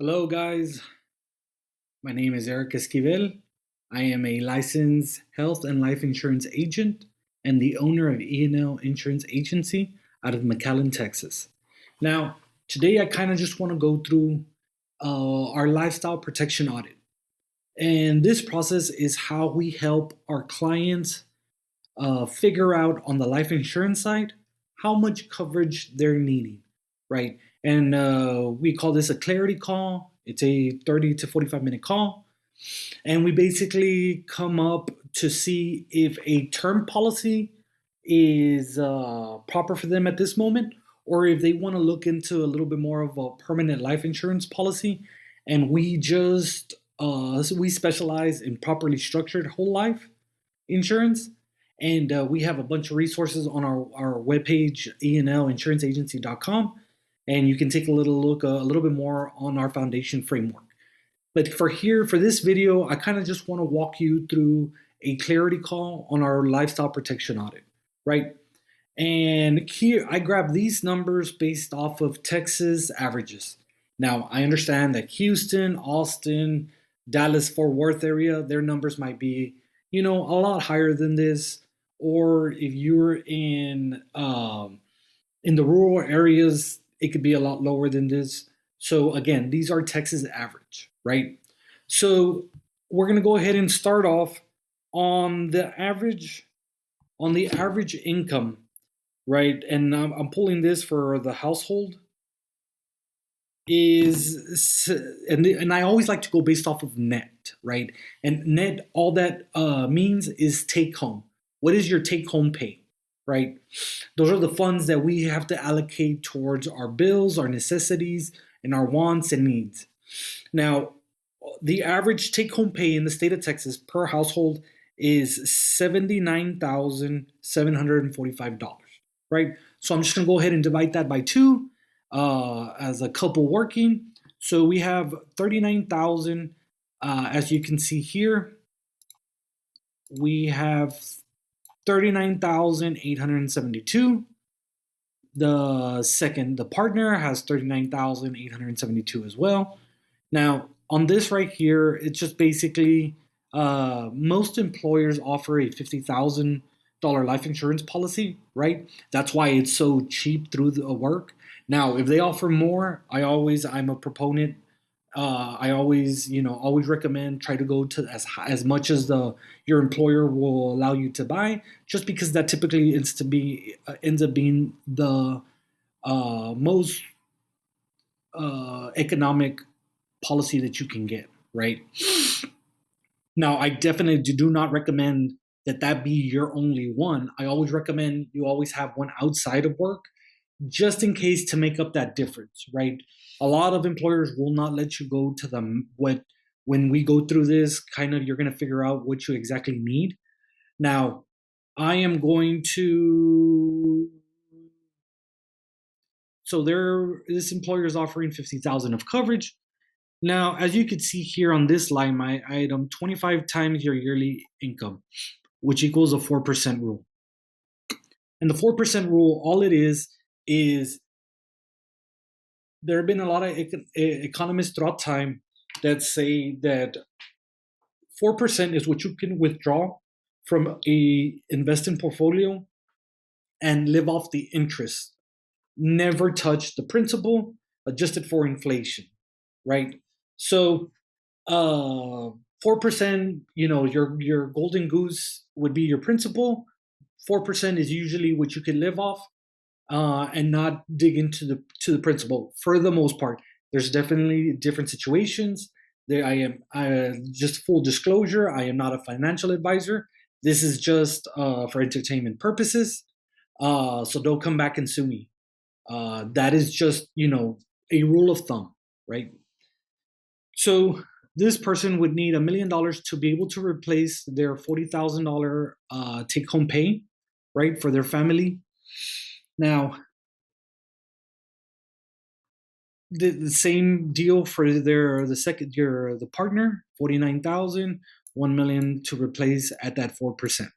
Hello, guys. My name is Eric Esquivel. I am a licensed health and life insurance agent and the owner of E&L Insurance Agency out of McAllen, Texas. Now, today I kind of just want to go through our lifestyle protection audit. And this process is how we help our clients figure out on the life insurance side how much coverage they're needing, right? And we call this a clarity call. It's a 30 to 45-minute call. And we basically come up to see if a term policy is proper for them at this moment, or if they want to look into a little bit more of a permanent life insurance policy. And we specialize in properly structured whole life insurance. And we have a bunch of resources on our webpage, enlinsuranceagency.com. And you can take a little bit more on our foundation framework. But for this video, I kind of just want to walk you through a clarity call on our lifestyle protection audit, right? And here I grab these numbers based off of Texas averages. Now, I understand that Houston, Austin, Dallas, Fort Worth area, their numbers might be, a lot higher than this. Or if you're in the rural areas, it could be a lot lower than this. So again, these are Texas average, right? So we're going to go ahead and start off on the average income, right? And I'm pulling this for the household and I always like to go based off of net, right? And net, all that means is take home. What is your take home pay, right? Those are the funds that we have to allocate towards our bills, our necessities, and our wants and needs. Now, the average take home pay in the state of Texas per household is $79,745, right? So I'm just going to go ahead and divide that by two as a couple working. So we have 39,000, as you can see here. We have 39,872. The partner has 39,872 as well. Now, on this right here, it's just basically most employers offer a $50,000 life insurance policy, right? That's why it's so cheap through the work. Now, if they offer more, I'm a proponent. I always recommend try to go to as much as your employer will allow you to buy, just because that typically ends up being the most economic policy that you can get, right? Now, I definitely do not recommend that be your only one. I always recommend you always have one outside of work, just in case, to make up that difference, right? A lot of employers will not let you go to them. When we go through this, you're going to figure out what you exactly need. Now, I am going to. So this employer is offering $50,000 of coverage. Now, as you can see here on this line item, 25 times your yearly income, which equals a 4% rule. And the 4% rule, all it is there have been a lot of economists throughout time that say that 4% is what you can withdraw from a investing portfolio and live off the interest. Never touch the principal, adjusted for inflation, right? So 4%, your golden goose would be your principal. 4% is usually what you can live off. And not dig into the principal for the most part. There's definitely different situations. Just full disclosure, I am not a financial advisor. This is just for entertainment purposes. So don't come back and sue me. That is just, a rule of thumb, right? So this person would need $1 million to be able to replace their $40,000 take-home pay, right, for their family. Now, the same deal for the partner, 49,000, 1 million to replace at that 4%.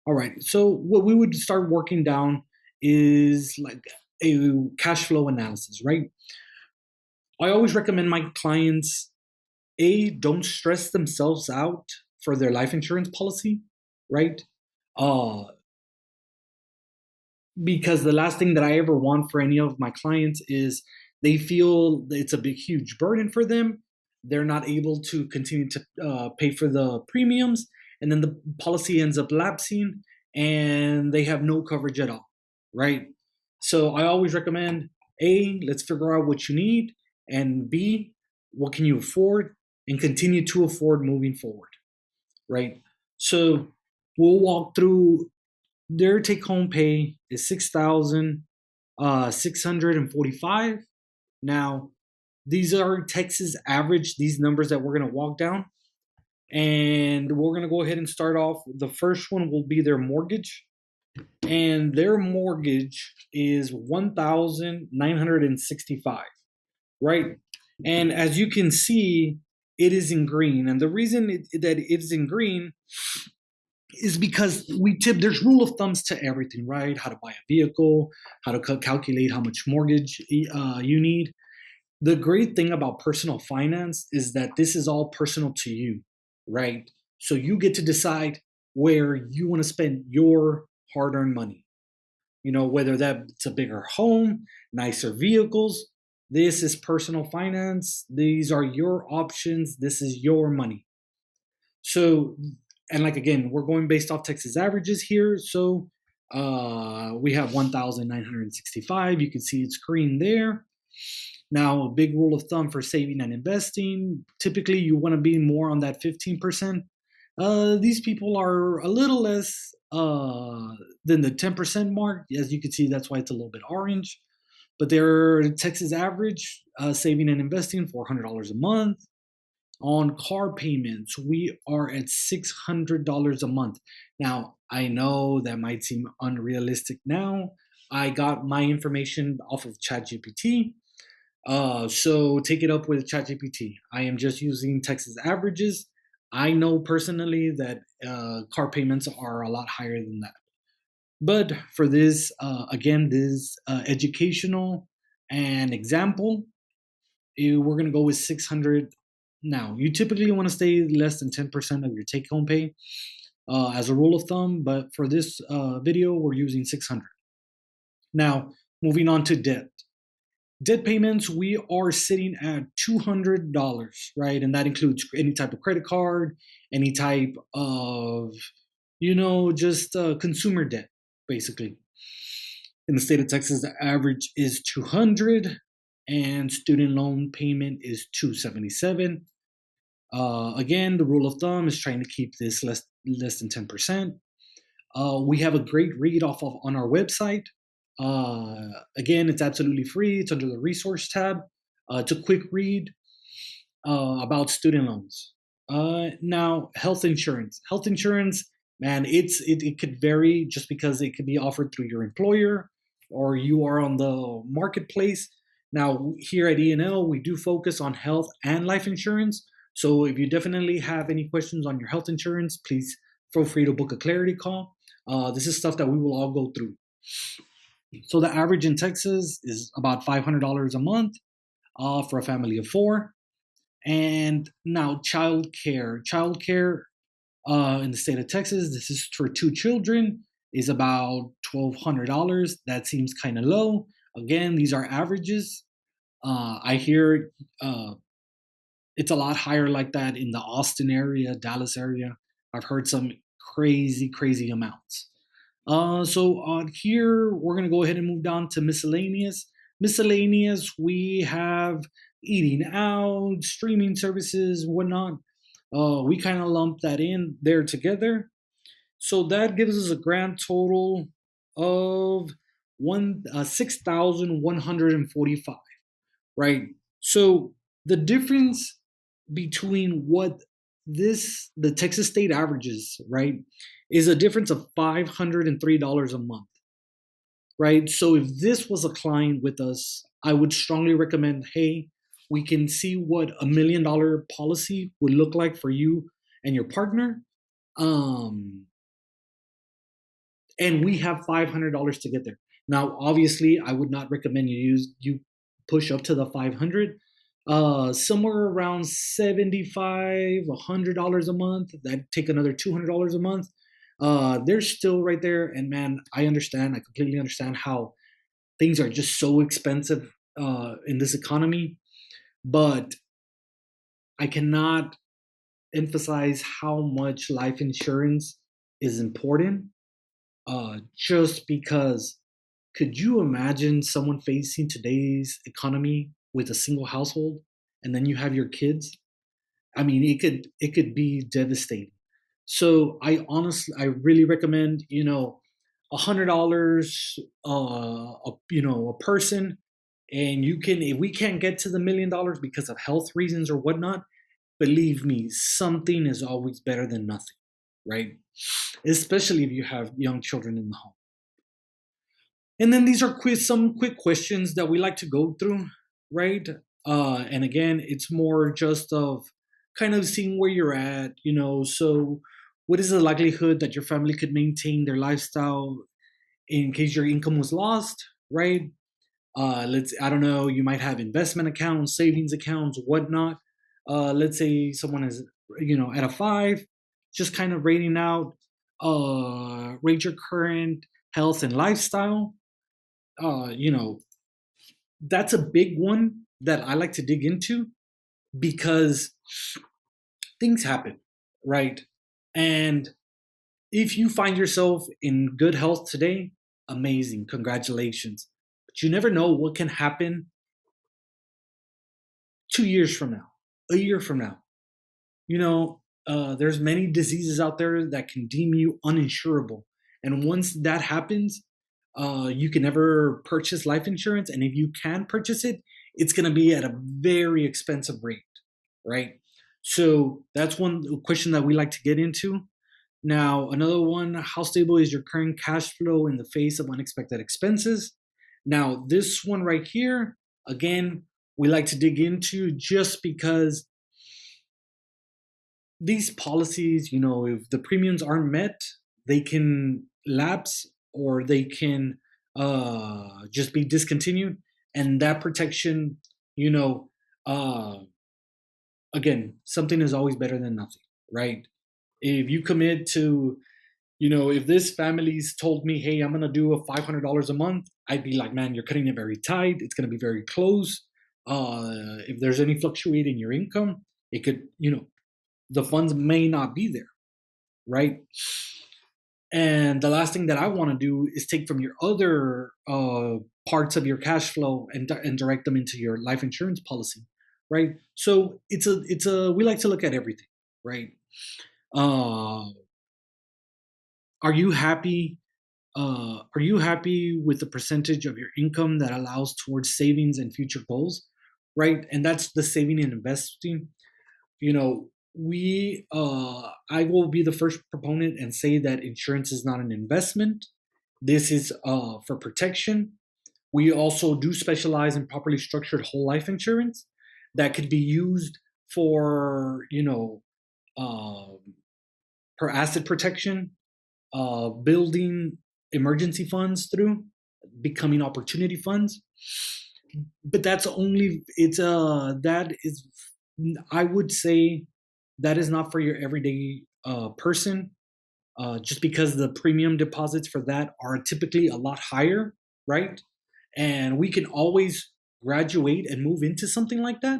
All right. So what we would start working down is like a cash flow analysis, right? I always recommend my clients, don't stress themselves out for their life insurance policy, right? Uh, because the last thing that I ever want for any of my clients is they feel it's a big, huge burden for them. They're not able to continue to pay for the premiums, and then the policy ends up lapsing and they have no coverage at all, right? So I always recommend A, let's figure out what you need, and B, what can you afford and continue to afford moving forward, right? So we'll walk through their take home pay is 6,645. Now, these are Texas average, these numbers that we're going to walk down. And we're going to go ahead and start off. The first one will be their mortgage. And their mortgage is 1,965, right? And as you can see, it is in green. And the reason that it's in green is because there's rule of thumbs to everything, right? How to buy a vehicle, how to calculate how much mortgage you need. The great thing about personal finance is that this is all personal to you, right? So you get to decide where you want to spend your hard-earned money. Whether that's a bigger home, nicer vehicles. This is personal finance. These are your options. This is your money. So, and like again, we're going based off Texas averages here. So we have 1,965. You can see it's green there. Now, a big rule of thumb for saving and investing, typically you want to be more on that 15%. These people are a little less than the 10% mark. As you can see, that's why it's a little bit orange. But they're Texas average, saving and investing $400 a month. On car payments, we are at $600 a month. Now, I know that might seem unrealistic now. I got my information off of ChatGPT. So take it up with ChatGPT. I am just using Texas averages. I know personally that car payments are a lot higher than that. But for this, again, this educational and example, we're going to go with 600. Now, you typically want to stay less than 10% of your take home pay as a rule of thumb, but for this video, we're using 600. Now, moving on to debt. Debt payments, we are sitting at $200, right? And that includes any type of credit card, any type of, just consumer debt, basically. In the state of Texas, the average is 200 and student loan payment is 277. Again, the rule of thumb is trying to keep this less than 10%. We have a great read off of on our website. Again, it's absolutely free. It's under the resource tab. It's a quick read about student loans. Now, health insurance. Health insurance, man, it could vary just because it could be offered through your employer or you are on the marketplace. Now, here at E&L, we do focus on health and life insurance. So if you definitely have any questions on your health insurance, please feel free to book a clarity call. This is stuff that we will all go through. So the average in Texas is about $500 a month for a family of four. And now childcare. Childcare in the state of Texas, this is for two children, is about $1,200. That seems kind of low. Again, these are averages. I hear it's a lot higher like that in the Austin area, Dallas area. I've heard some crazy amounts. So here, we're going to go ahead and move down to miscellaneous. Miscellaneous, we have eating out, streaming services, whatnot. We kind of lump that in there together. So that gives us a grand total of 6,145, right? So the difference between what the Texas state averages, right, is a difference of $503 a month, right? So if this was a client with us, I would strongly recommend, hey, we can see what $1 million policy would look like for you and your partner. And we have $500 to get there. Now, obviously, I would not recommend you push up to the 500. somewhere around 75, $100 a month. That take another $200 a month. They're still right there, and man, I understand. I completely understand how things are just so expensive in this economy. But I cannot emphasize how much life insurance is important. Just because, could you imagine someone facing today's economy with a single household, and then you have your kids? I mean, it could be devastating. So I really recommend, $100 a person, and you can, if we can't get to the $1 million because of health reasons or whatnot, believe me, something is always better than nothing, right? Especially if you have young children in the home. And then these are some quick questions that we like to go through, right? And again, it's more just of kind of seeing where you're at, So, what is the likelihood that your family could maintain their lifestyle in case your income was lost, right? I don't know, you might have investment accounts, savings accounts, whatnot. Let's say someone is, at a five, just kind of rating out, rate your current health and lifestyle. uh, you know, that's a big one that I like to dig into because things happen, right? And if you find yourself in good health today, amazing, congratulations. But you never know what can happen 2 years from now, a year from now. There's many diseases out there that can deem you uninsurable. And once that happens, you can never purchase life insurance. And if you can purchase it, it's going to be at a very expensive rate, right? So that's one question that we like to get into. Now, another one, how stable is your current cash flow in the face of unexpected expenses? Now, this one right here, again, we like to dig into just because these policies, if the premiums aren't met, they can lapse or they can just be discontinued. And that protection, you know, uh, again, something is always better than nothing, right? If you commit to, if this family's told me, hey, I'm going to do a $500 a month, I'd be like, man, you're cutting it very tight. It's going to be very close. If there's any fluctuate in your income, it could, the funds may not be there, right? And the last thing that I want to do is take from your other parts of your cash flow and direct them into your life insurance policy, right? So it's a we like to look at everything, right? Uh, are you happy? Are you happy with the percentage of your income that allows towards savings and future goals, right? And that's the saving and investing. We I will be the first proponent and say that insurance is not an investment. This is for protection. We also do specialize in properly structured whole life insurance that could be used for, um, per asset protection, building emergency funds through, becoming opportunity funds. But that's only it's that is, I would say, that is not for your everyday person, just because the premium deposits for that are typically a lot higher, right? And we can always graduate and move into something like that.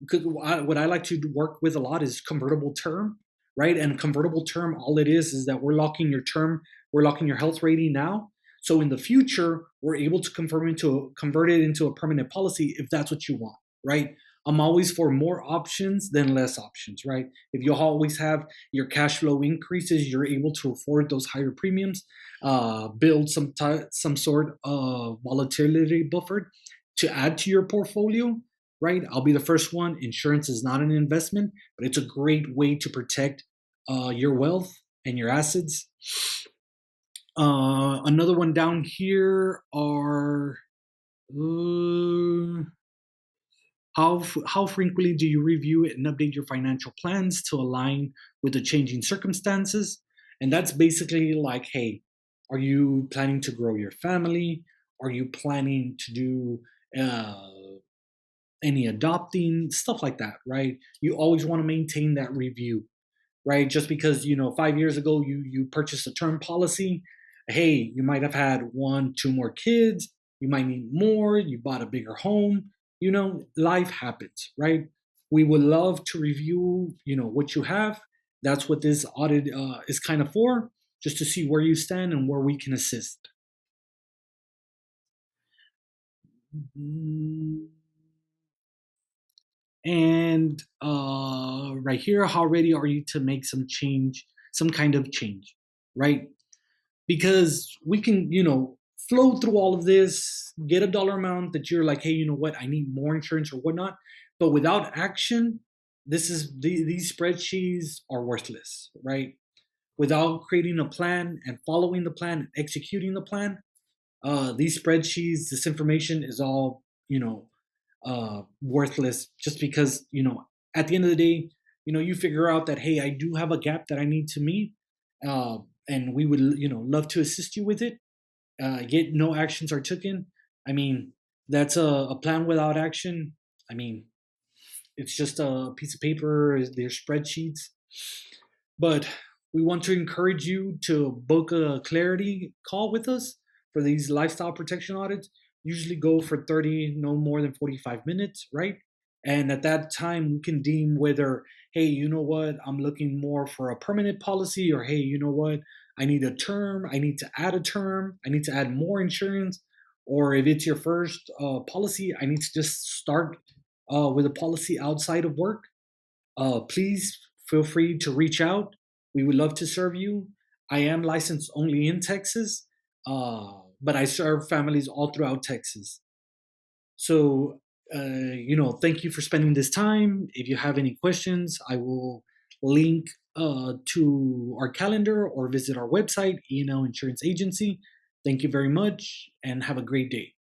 Because what I like to work with a lot is convertible term, right? And convertible term, all it is that we're locking your term, we're locking your health rating now. So in the future, we're able to convert it into a permanent policy if that's what you want, right? I'm always for more options than less options, right? If you always have your cash flow increases, you're able to afford those higher premiums, build some sort of volatility buffer to add to your portfolio, right? I'll be the first one. Insurance is not an investment, but it's a great way to protect your wealth and your assets. Another one down here are uh, how frequently do you review it and update your financial plans to align with the changing circumstances? And that's basically like, hey, are you planning to grow your family? Are you planning to do uh, any adopting, stuff like that, right? You always want to maintain that review, right? Just because 5 years ago you purchased a term policy, hey, you might have had one, two more kids, you might need more, you bought a bigger home, life happens, right? We would love to review, what you have. That's what this audit is kind of for, just to see where you stand and where we can assist. Mm, And right here, how ready are you to make some change, some kind of change, right? Because we can, flow through all of this, get a dollar amount that you're like, hey, you know what, I need more insurance or whatnot. But without action, these spreadsheets are worthless, right? Without creating a plan and following the plan and executing the plan, these spreadsheets, this information is all, worthless, just because, at the end of the day, you figure out that, hey, I do have a gap that I need to meet. Uh, and we would, love to assist you with it. Yet no actions are taken. I mean, that's a plan without action. I mean, it's just a piece of paper, their spreadsheets. But we want to encourage you to book a clarity call with us for these lifestyle protection audits. Usually go for 30, no more than 45 minutes, right? And at that time, we can deem whether, hey, you know what, I'm looking more for a permanent policy, or hey, you know what, I need a term, I need to add a term, I need to add more insurance, or if it's your first policy, I need to just start with a policy outside of work. Please feel free to reach out. We would love to serve you. I am licensed only in Texas, but I serve families all throughout Texas. So, thank you for spending this time. If you have any questions, I will link to our calendar or visit our website, E&L Insurance Agency. Thank you very much and have a great day.